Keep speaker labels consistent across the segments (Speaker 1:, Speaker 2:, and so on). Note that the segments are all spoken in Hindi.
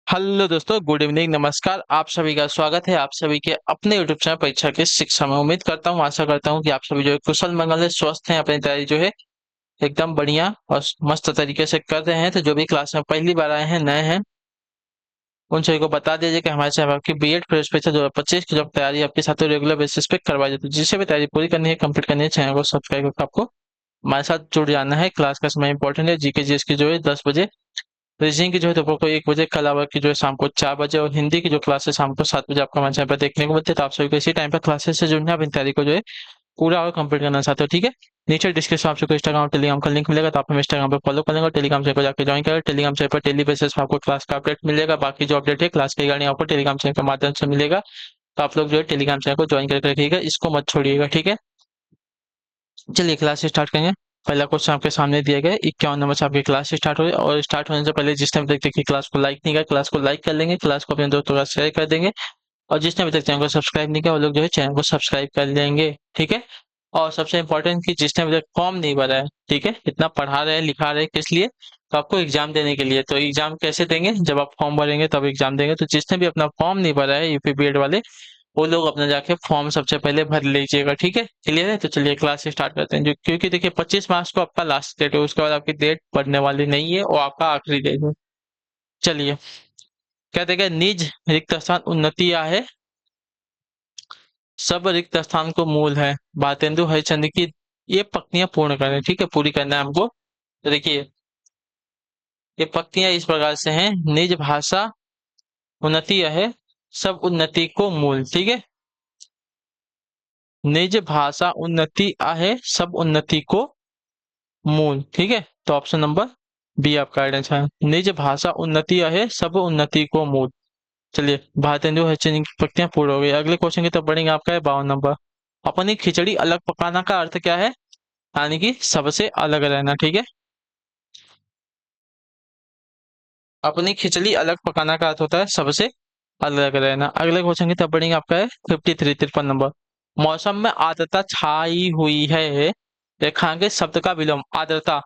Speaker 1: हेलो दोस्तों, गुड इवनिंग, नमस्कार। आप सभी का स्वागत है आप सभी के अपने यूट्यूब चैनल परीक्षा के शिक्षा में। उम्मीद करता हूँ, आशा करता हूँ कि आप सभी जो है कुशल मंगल है, स्वस्थ हैं, अपनी तैयारी जो है एकदम बढ़िया और मस्त तरीके से कर रहे हैं। तो जो भी क्लास में पहली बार आए हैं, नए हैं, उन सभी को बता दीजिए कि हमारे चैनल आपकी बीएड प्रवेश परीक्षा 2025 की जो तैयारी आपके साथ रेगुलर बेसिस पे करवाई जाती है। जिसे भी तैयारी पूरी करनी है, कंप्लीट करनी है, चैनल को सब्सक्राइब करके आपको हमारे साथ जुड़ जाना है। क्लास का समय इंपॉर्टेंट है। जीके जीएस की जो है 10 बजे, रीजनिंग की जो है दोपहर को 1 बजे, कल आवर की जो है शाम को 4 बजे, और हिंदी की जो क्लास है शाम को 7 बजे आपको हमारे चैनल पर देखने को मिलती है। तो आप सभी को इसी टाइम पर क्लासेस से जुड़ना है, अपनी तैयारी को जो है पूरा और कंप्लीट करना चाहते हो, ठीक है। नीचे डिस्क्रिप्शन आपको इंस्टाग्राम टेलीग्राम का लिंक मिलेगा, तो आप हमें इंस्टाग्राम पर फॉलो कर लेंगे और टेलीग्राम चैनल पर जाकर ज्वाइन करें। टेलीग्राम चैनल पर डेली बेसिस पर आपको क्लास का अपडेट मिलेगा। बाकी जो अपडेट है क्लास की गाड़ी आपको टेलीग्राम चैनल के माध्यम से मिलेगा। तो आप लोग जो है टेलीग्राम चैनल को ज्वाइन करके रखिएगा, इसको मत छोड़िएगा, ठीक है। चलिए क्लास स्टार्ट करेंगे। पहला क्वेश्चन आपके सामने दिया गया है, 51 नंबर से आपकी क्लास स्टार्ट हो रही है। और स्टार्ट होने से पहले जिसने अभी तक देखिए क्लास को लाइक नहीं किया, क्लास को लाइक कर लेंगे, क्लास को अपने दोस्तों का शेयर कर देंगे। और जिसने अभी तक चैनल को सब्सक्राइब नहीं किया, वो लोग जो है चैनल को सब्सक्राइब कर लेंगे, ठीक है। और सबसे इंपॉर्टेंट कि जिसने अभी तक फॉर्म नहीं भरा है, ठीक है, इतना पढ़ा रहे हैं लिखा रहे हैं किस लिए, तो आपको एग्जाम देने के लिए। तो एग्जाम कैसे देंगे, जब आप फॉर्म भरेंगे तब एग्जाम देंगे। तो जिसने भी अपना फॉर्म नहीं भरा है, यूपी बीएड वाले, वो लोग अपना जाके फॉर्म सबसे पहले भर लीजिएगा, ठीक है। क्लियर है? तो चलिए क्लास स्टार्ट करते हैं। जो क्योंकि देखिए 25 मार्च को आपका लास्ट डेट है, उसके बाद आपकी डेट बढ़ने वाली नहीं है, और आपका आखिरी डेट है। चलिए, क्या देगा, निज रिक्त स्थान उन्नति है, सब रिक्त स्थान को मूल है, भारतेंदु हरिश्चंद्र की ये पंक्तियां पूर्ण करें, ठीक है, पूरी करना है हमको। तो देखिए, ये पंक्तियां इस प्रकार से हैं। निज भाषा उन्नति है, सब उन्नति को मूल, ठीक है। निज भाषा उन्नति आहे, सब उन्नति को मूल, ठीक है। तो ऑप्शन नंबर बी आपका राइट आंसर है। निज भाषा उन्नति आहे, सब उन्नति को मूल। चलिए, भारतेंदु हरिश्चंद्र की पंक्तियां पूर्ण हो गई। अगले क्वेश्चन की तरफ बढ़ेंगे। आपका है 52 नंबर। अपनी खिचड़ी अलग पकाना का अर्थ क्या है? यानी कि सबसे अलग रहना, ठीक है। अपनी खिचड़ी अलग पकाना का अर्थ होता है सबसे अलग रहना। अगले क्वेश्चन की तरफ बढ़ेंगे। आपका है 53 नंबर। मौसम में आर्द्रता छाई हुई है, रेखांकित शब्द का विलोम। आर्द्रता,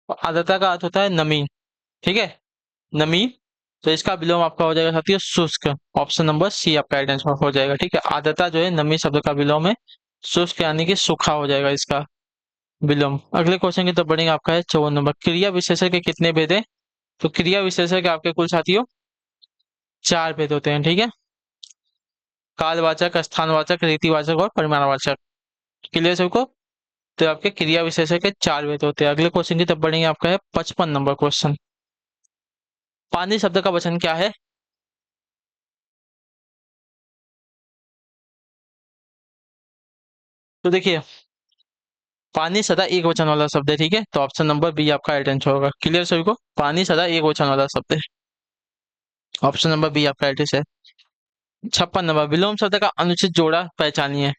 Speaker 1: आर्द्रता का अर्थ होता है नमी, ठीक है, नमी। तो इसका विलोम आपका हो जाएगा साथियों शुष्क। ऑप्शन नंबर सी आपका राइट आंसर हो जाएगा, ठीक है। आर्द्रता जो है नमी शब्द का विलोम है, शुष्क यानी कि सूखा हो जाएगा इसका विलोम। अगले क्वेश्चन की तरफ बढ़ेंगे। आपका है 54 नंबर। क्रिया विशेषण के कितने भेद है? तो क्रिया विशेषण के आपके कुल साथियों 4 भेद होते हैं, ठीक है। कालवाचक, स्थानवाचक, रीतिवाचक और परिमाणवाचक। क्लियर सबको? तो आपके क्रिया विशेषण के 4 भेद होते हैं। अगले क्वेश्चन की तरफ बढ़ेंगे। आपका है 55 नंबर क्वेश्चन। पानी शब्द का वचन क्या है? तो देखिए, पानी सदा एक वचन वाला शब्द है, ठीक है। तो ऑप्शन नंबर बी आपका राइट आंसर होगा। क्लियर सभी को? पानी सदा एक वचन वाला शब्द है। ऑप्शन नंबर बी आपका राइट है। 56 नंबर। विलोम शब्द का अनुचित जोड़ा पहचानिए।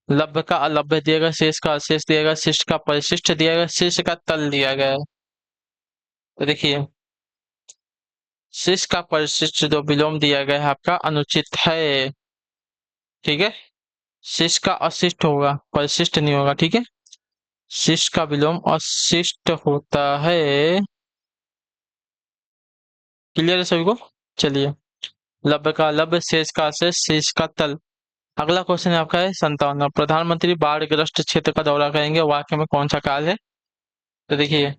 Speaker 1: लब्ध का अलभ्य दिया गया, शेष का अशेष दिया गया, शिष्ट का परिशिष्ट दिया गया, शीर्ष का तल दिया गया है। तो देखिए, शिष्ट का परिशिष्ट जो विलोम दिया गया है आपका अनुचित है, ठीक है। शिष्ट का अशिष्ट होगा, परिशिष्ट नहीं होगा, ठीक है। शिष्ट का विलोम अशिष्ट होता है। क्लियर है सभी को? चलिए, लब्ध का लब्ध, शेष का शेष, शीर्ष का तल। अगला क्वेश्चन है आपका है 57। प्रधानमंत्री बाढ़ ग्रस्त क्षेत्र का दौरा करेंगे, वाक्य में कौन सा काल है? तो देखिए,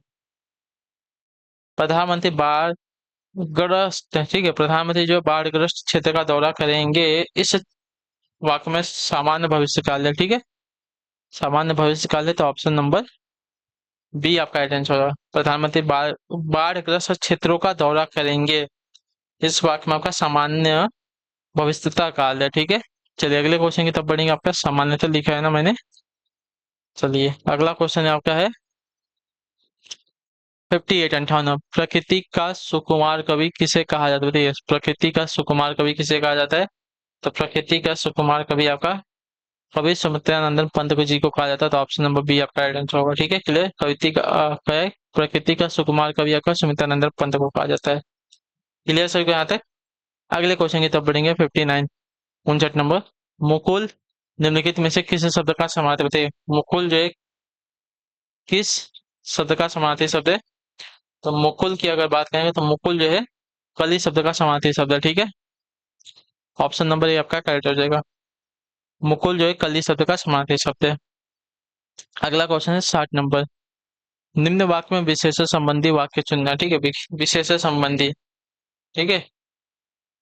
Speaker 1: प्रधानमंत्री बाढ़ ग्रस्त, ठीक है, प्रधानमंत्री जो बाढ़ ग्रस्त क्षेत्र का दौरा करेंगे, इस वाक्य में सामान्य भविष्य काल है, ठीक है। सामान्य भविष्य काल है, तो ऑप्शन नंबर बी आपका राइट आंसर होगा। प्रधानमंत्री बाढ़ ग्रस्त क्षेत्रों का दौरा करेंगे, इस वाक्य में आपका सामान्य भविष्यता काल है, ठीक है। चलिए अगले क्वेश्चन की तरफ बढ़ेंगे। आपका सामान्य तो लिखा है ना मैंने। चलिए, अगला क्वेश्चन है आपका है 58 प्रकृति का सुकुमार कवि किसे कहा जाता है? बताइए, प्रकृति का सुकुमार कवि किसे कहा जाता है? तो प्रकृति का सुकुमार कवि आपका कवि सुमित्रानंदन पंत जी को कहा जाता है। तो ऑप्शन नंबर बी आपका राइट आंसर होगा, ठीक है। क्लियर? कविति का प्रकृति का सुकुमार कवि आपका सुमित्रानंदन पंत को कहा जाता है। क्लियर सभी को यहाँ तक? अगले क्वेश्चन की तरफ बढ़ेंगे। 59, 59 नंबर। मुकुल निम्नलिखित में से किस शब्द का समानार्थी? बताइए, मुकुल जो है किस शब्द का समानार्थी शब्द है? तो मुकुल की अगर बात करेंगे तो मुकुल जो है कली शब्द का समानार्थी शब्द है, ठीक है। ऑप्शन नंबर ए आपका करेक्ट हो जाएगा। मुकुल जो है कली शब्द का समानार्थी शब्द है। अगला क्वेश्चन है 60 नंबर। निम्न वाक्य में विशेषण संबंधी वाक्य चुनना, ठीक है। विशेषण संबंधी, ठीक है।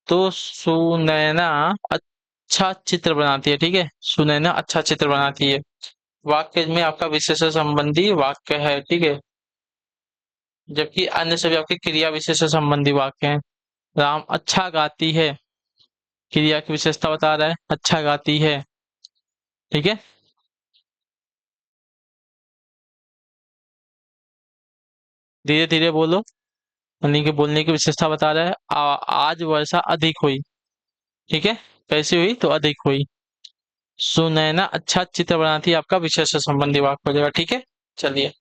Speaker 1: तो सुनैना अच्छा चित्र बनाती है, ठीक है। सुनैना अच्छा चित्र बनाती है, वाक्य में आपका विशेषण संबंधी वाक्य है, ठीक है। जबकि अन्य सभी आपके क्रिया विशेषण संबंधी वाक्य हैं। राम अच्छा गाती है, क्रिया की विशेषता बता रहा है, अच्छा गाती है, ठीक है। धीरे धीरे बोलो, यानी कि बोलने की विशेषता बता रहा है। आज वर्षा अधिक हुई, ठीक है। कैसी हुई तो अधिक हुई। सुनैना अच्छा चित्र बनाती है, आपका विशेषण संबंधी वाक्य हो जाएगा, ठीक है। चलिए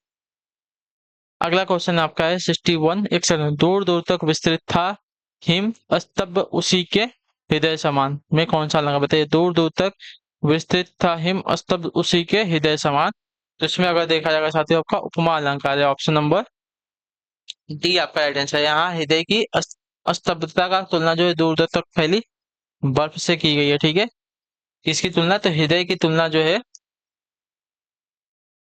Speaker 1: अगला क्वेश्चन आपका है 61। एक सेकंड। दूर दूर तक विस्तृत था हिम स्तंभ उसी के हृदय समान में कौन सा लगा, बताइए। दूर दूर तक विस्तृत था हिम स्तंभ उसी के हृदय समान, तो इसमें अगर देखा जाएगा साथियों आपका उपमा अलंकार है। ऑप्शन नंबर डी आपका राइट आंसर है। यहाँ हृदय की स्तब्धता का तुलना जो है दूर दूर तक फैली बर्फ से की गई है, ठीक है। इसकी तुलना, तो हृदय की तुलना जो है,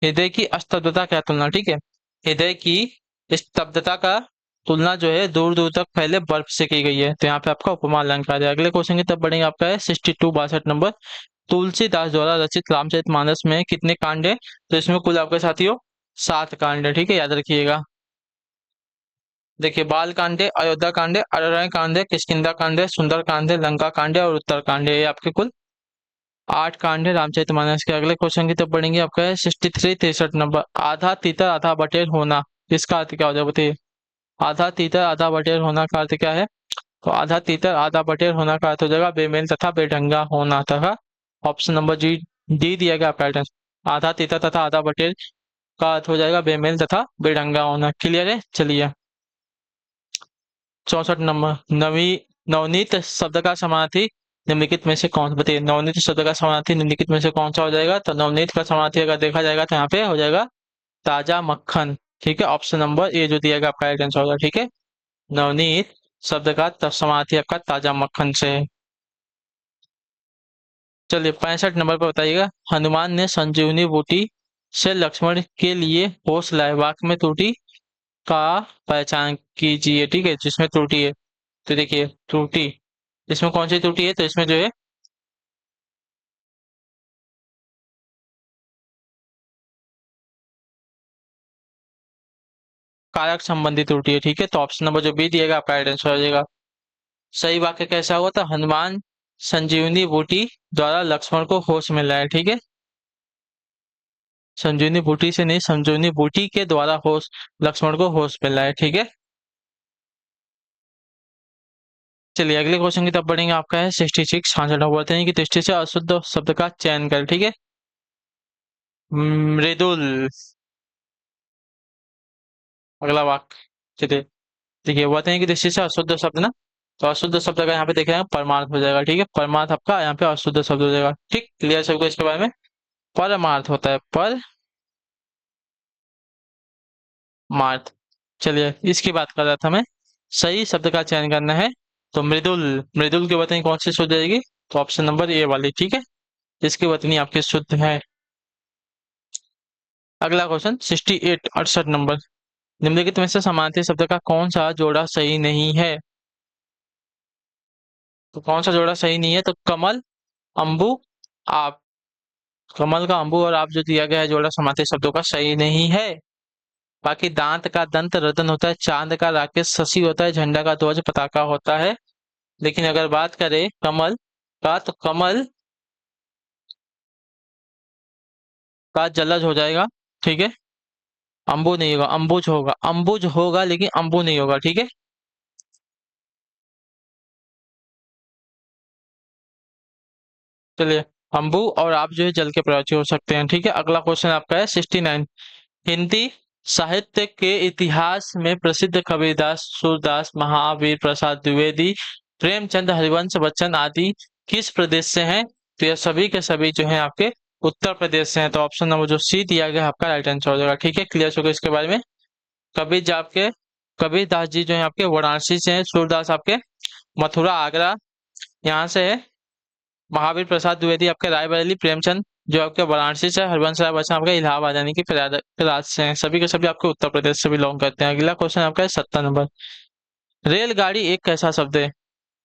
Speaker 1: हृदय की स्तब्धता क्या तुलना, ठीक है। हृदय की स्तब्धता का तुलना जो है दूर दूर तक फैले बर्फ से की गई है, तो यहाँ पे आपका उपमा अलंकार है। अगले क्वेश्चन की तरफ बढ़ेंगे। आपका है 62 62 नंबर। तुलसीदास द्वारा रचित रामचरितमानस में कितने कांड है, तो इसमें कुल आपके साथियों 7 कांड है, ठीक है। याद रखिएगा। देखिए बाल कांड है, अयोध्या कांड है, अरण्य कांड है, किष्किंधा कांड है, सुंदर कांड है, लंका कांड है और उत्तर कांड है। ये आपके कुल 8 कांड है रामचरितमानस के। अगले क्वेश्चन की तरफ बढ़ेंगे। आपका है 63 63 नंबर। आधा तीतर आधा बटेर होना, इसका अर्थ क्या हो जाए, बताइए। आधा तीतर आधा बटेर होना का अर्थ क्या है, तो आधा तीतर आधा बटेर होना का अर्थ हो जाएगा बेमेल तथा बेढंगा होना, तथा ऑप्शन नंबर जी डी दिया गया आपका आंसर। आधा तीतर तथा आधा बटेर का अर्थ हो जाएगा बेमेल तथा बेढंगा होना। क्लियर है। चलिए 64 नंबर। नवनीत शब्द का समानार्थी निम्नलिखित में से कौन, बताइए। नवनीत शब्द का समानार्थी निम्नलिखित में से कौन सा हो जाएगा, तो नवनीत का समानार्थी अगर देखा जाएगा तो यहाँ पे हो जाएगा ताजा मक्खन, ठीक है। ऑप्शन नंबर ए जो दिया गया आपका राइट आंसर होगा, ठीक है। नवनीत शब्द का समानार्थी आपका ताजा मक्खन से है। चलिए 65 नंबर पर बताइएगा। हनुमान ने संजीवनी बूटी से लक्ष्मण के लिए होश लाए, वाक्य में त्रुटि का पहचान कीजिए, ठीक है। जिसमें त्रुटि है, तो देखिए त्रुटि, इसमें कौन सी त्रुटि है, तो इसमें जो है कारक संबंधी त्रुटि है, ठीक है। तो ऑप्शन नंबर जो बी दिएगा आपका राइट आंसर हो जाएगा। सही वाक्य कैसा होगा, तो हनुमान संजीवनी बूटी द्वारा लक्ष्मण को होश में लाया, ठीक है। संजीवनी बूटी से नहीं, संजीवनी बूटी के द्वारा होश, लक्ष्मण को होश में लाया, ठीक है। चलिए अगले क्वेश्चन की तरफ बढ़ेंगे। आपका है 66 66। बोलते हैं कि दृष्टि से अशुद्ध शब्द का चयन कर, ठीक है। मृदुल, अगला वाक्य। चलिए देखिए बोलते हैं कि दृष्टि से अशुद्ध शब्द ना, तो अशुद्ध शब्द का यहाँ पे देखेंगे परमार्थ हो जाएगा, ठीक है। परमार्थ आपका यहाँ पे अशुद्ध शब्द हो जाएगा, ठीक। क्लियर सबको इसके बारे में। परमार्थ होता है परमार्थ। चलिए इसकी बात कर रहा था मैं। सही शब्द का चयन करना है, तो मृदुल, मृदुल की वतनी कौन सी शुद्ध जाएगी, तो ऑप्शन नंबर ए वाली, ठीक है। इसकी वतनी आपकी शुद्ध है। अगला क्वेश्चन 68 68 नंबर। निम्नलिखित में से समानार्थी शब्द का कौन सा जोड़ा सही नहीं है, तो कौन सा जोड़ा सही नहीं है, तो कमल अंबु आप। कमल का अंबु और आप जो दिया गया है जोड़ा समानार्थी शब्दों का सही नहीं है। बाकी दांत का दंत रतन होता है, चांद का राकेश शशि होता है, झंडा का ध्वज पताका होता है। लेकिन अगर बात करें कमल का, तो कमल का जलज हो जाएगा, ठीक है। अंबु नहीं होगा, अंबुज होगा, अंबुज होगा लेकिन अंबु नहीं होगा, ठीक है। चलिए अंबु और आप जो है जल के प्रवाची हो सकते हैं, ठीक है। अगला क्वेश्चन आपका है 69। हिंदी साहित्य के इतिहास में प्रसिद्ध कबीरदास, सूरदास, महावीर प्रसाद द्विवेदी, प्रेमचंद, हरिवंश बच्चन आदि किस प्रदेश से हैं, तो ये सभी के सभी जो हैं आपके उत्तर प्रदेश से हैं। तो ऑप्शन नंबर जो सी दिया गया है आपका राइट आंसर हो जाएगा, ठीक है। क्लियर हो गया इसके बारे में। कबीर आपके कबीर दास जी जो है आपके वाराणसी से हैं, सूरदास आपके मथुरा आगरा यहाँ से है, महावीर प्रसाद द्विवेदी आपके रायबरेली, प्रेमचंद जो आपके वाराणसी से, हरबंस राय बच्चन आपके इलाहाबाद यानी कि प्रयाग से हैं, सभी के सभी आपके उत्तर प्रदेश से बिलोंग करते हैं। अगला क्वेश्चन आपका है 70 नंबर। रेलगाड़ी एक कैसा शब्द है?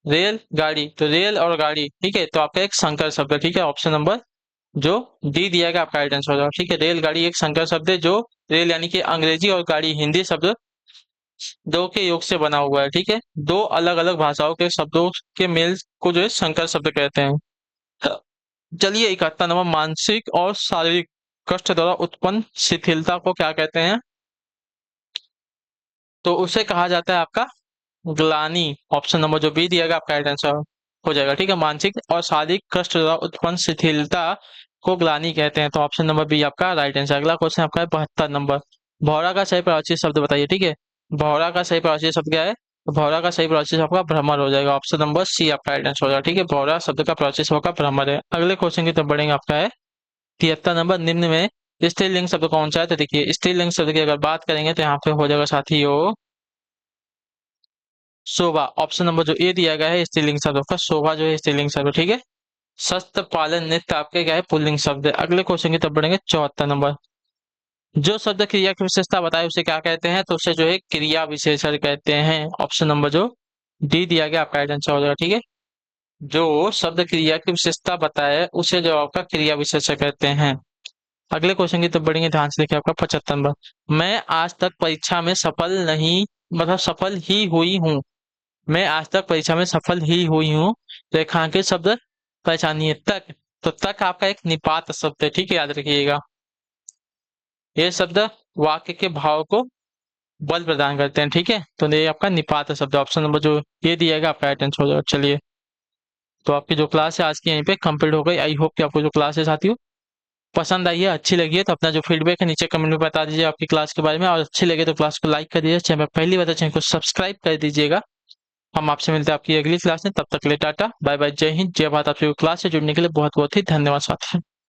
Speaker 1: रेल गाड़ी, तो रेल और गाड़ी, ठीक है, तो आपका एक संकर शब्द है, ठीक है, ऑप्शन नंबर जो डी दिया गया आपका राइट आंसर हो जाएगा, ठीक है। रेलगाड़ी एक संकर शब्द है, जो रेल यानी कि अंग्रेजी और गाड़ी हिंदी शब्द दो के योग से बना हुआ है, ठीक है। दो अलग अलग भाषाओं के शब्दों के मेल को जो है संकर शब्द कहते हैं। चलिए 71 नंबर, मानसिक और शारीरिक कष्ट द्वारा उत्पन्न शिथिलता को क्या कहते हैं? तो उसे कहा जाता है आपका ग्लानि। ऑप्शन नंबर जो बी दिया गया आपका राइट आंसर हो जाएगा, ठीक है। मानसिक और शारीरिक कष्ट द्वारा उत्पन्न शिथिलता को ग्लानि कहते हैं, तो ऑप्शन नंबर बी आपका राइट आंसर। अगला क्वेश्चन आपका है 72 नंबर। भौरा का सही प्रवाची शब्द बताइए, ठीक है। भौरा का सही प्रवाची शब्द क्या है? तो भौरा का सही प्रवाची शब्द आपका भ्रमर हो जाएगा, ऑप्शन नंबर सी आपका राइट आंसर हो जाएगा, ठीक है। भौरा शब्द का प्रवाची शब्द आपका भ्रमर है। अगले क्वेश्चन की तरफ बढ़ेंगे, आपका है 73 नंबर। निम्न में स्त्रीलिंग शब्द कौन सा है? तो देखिए स्त्रीलिंग शब्द की अगर बात करेंगे तो यहाँ पे हो जाएगा साथियों शोभा। ऑप्शन नंबर जो ए दिया गया है स्त्रीलिंग शब्द का शोभा जो है स्त्रीलिंग शब्द, ठीक है। शस्त्र पालन नृत्य आपके क्या है? पुल्लिंग शब्द है। अगले क्वेश्चन की तरफ बढ़ेंगे 74 नंबर। जो शब्द क्रिया की विशेषता बताए उसे क्या कहते हैं? तो उसे जो है क्रिया विशेषण कहते हैं, ऑप्शन नंबर जो डी दिया गया आपका राइट आंसर हो जाएगा, ठीक है। जो शब्द क्रिया की विशेषता बताए उसे जो आपका क्रिया विशेषण कहते हैं। अगले क्वेश्चन की तरफ बढ़ेंगे, ध्यान से देखिए आपका 75 नंबर। मैं आज तक परीक्षा में सफल नहीं, मतलब सफल ही हुई हूँ। मैं आज तक परीक्षा में सफल ही हुई हूँ। रेखांकित शब्द पहचानिए। तक, तो तक आपका एक निपात शब्द है, ठीक है, याद रखिएगा। ये शब्द वाक्य के भाव को बल प्रदान करते हैं, ठीक है, तो ये आपका निपात शब्द, ऑप्शन नंबर जो ये दिएगा आपका राइट आंसर हो जाएगा। चलिए, तो आपकी जो क्लास है आज की यहीं पे कंप्लीट हो गई। आई होप कि आपको जो क्लास है साथियों पसंद आई है, अच्छी लगी है, तो अपना जो फीडबैक है नीचे कमेंट में बता दीजिए आपकी क्लास के बारे में, और अच्छी लगे तो क्लास को लाइक कर दीजिए, चैनल पहली बार चैनल को सब्सक्राइब कर दीजिएगा। हम आपसे मिलते हैं आपकी अगली क्लास में, तब तक के लिए टाटा बाय बाय, जय हिंद जय भारत। आपसे क्लास से जुड़ने के लिए बहुत बहुत ही धन्यवाद साथियों।